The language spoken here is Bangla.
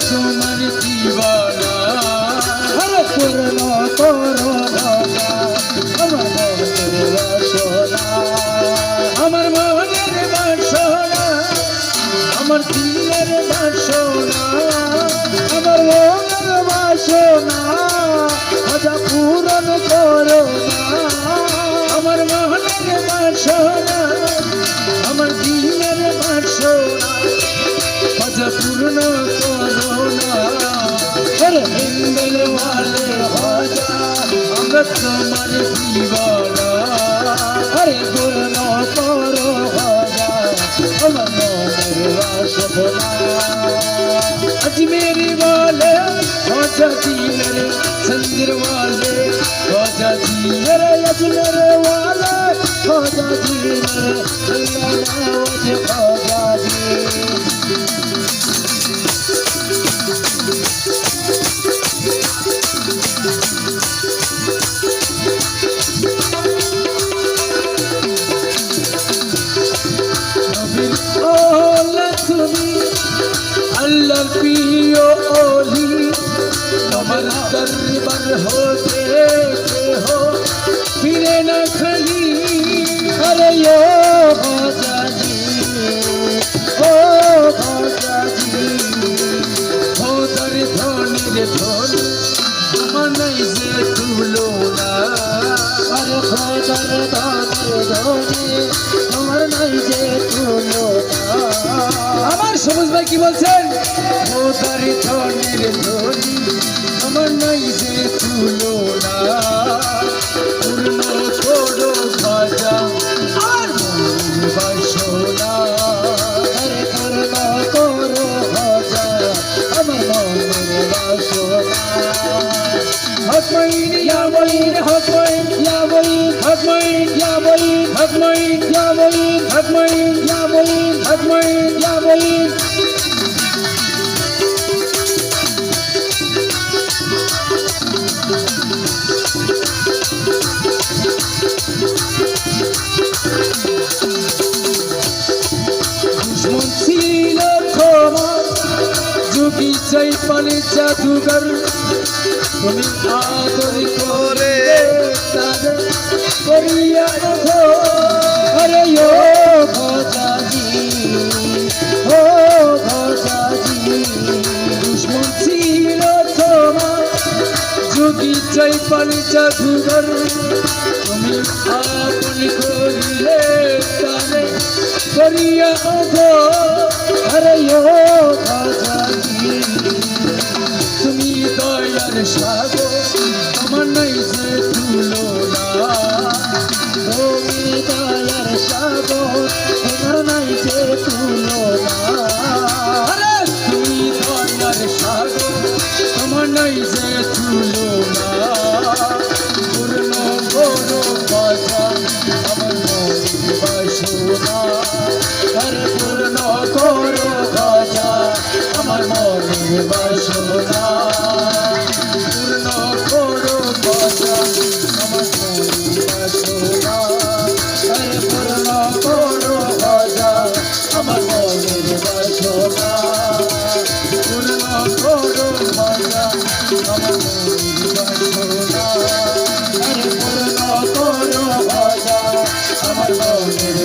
তোমার দিবানা আরে পূর্ণ করো ভাজা আমার মনের বাসনা আমার মনের বাসনা আমার দিলের বাসনা আমার মনের বাসনা ভাজা পূরণ করো না আমার মনের বাসনা আমার দিলের বাসনা ভাজা পূর্ণ করো না হিন্দল ওয়ালে ভাজা আমরা তোমার দিবানা আরে পূর্ণ করো ভাজা আমার মনের বাসনা अजमेर वाले ख्वाजा जी मेरे संदिर वाले ख्वाजा जी मेरे अजमेर वाले ख्वाजा जी मेरे अल्लाह नवाज ख्वाजा जी अल्लाह पियो ओली नमर दरबार होते हो फिरे न खली अरे यो ख्वाजा जी ओ ख्वाजा जी हो दर धोनिर धोन मनाई से तुलो ना अरे ख्वाजा धोनी আমার নাই যে তুলো আমার সবুজ ভাই কি বলছেন ও তারি ধনের ধনি আমার নাই যে তুলো না পূর্ণ করো ভাজা আর মনের বাসনা আরে পূর্ণ করো ভাজা আমার মনের বাসনা হকমাইন ইয়া বলিন হকমাইন ইয়া বলিন হকমাইন ইয়া বলিন হকমাইন ইয়া বলিন হকমাইন ইয়া বলিন হকমাইন ইয়া বলিন দুশ্মন ছিল তোমার যুগি চাই পালে জাদুঘর তুমি আদর করে তাদের করিয়া রাখো अरे यो ख्वाजा जी ओ ख्वाजा जी দুশ্মন ছিল তোমার যুগি চাই পালে জাদুঘর তুমি আপন করিলে তাদের করিয়া রাখো अरे यो ख्वाजा जी তুমি দয়ার সাগর আমার নাই যে তুলো না তুমি দয়ার সাগর তোমার নাই যে তুলো না আরে তুমি দয়ার সাগর আমার নাই যে তুলো না পূর্ণ করো ভাজা আমার মনের বাসনা আরে পূর্ণ করো ভাজা আমার মনের বাসনা পূর্ণ করো ভাজা আমার মনের বাসনা আরে পূর্ণ করো ভাজা আমার মনের বাসনা পূর্ণ করো ভাজা আমার মনের বাসনা আরে পূর্ণ করো ভাজা আমার মনের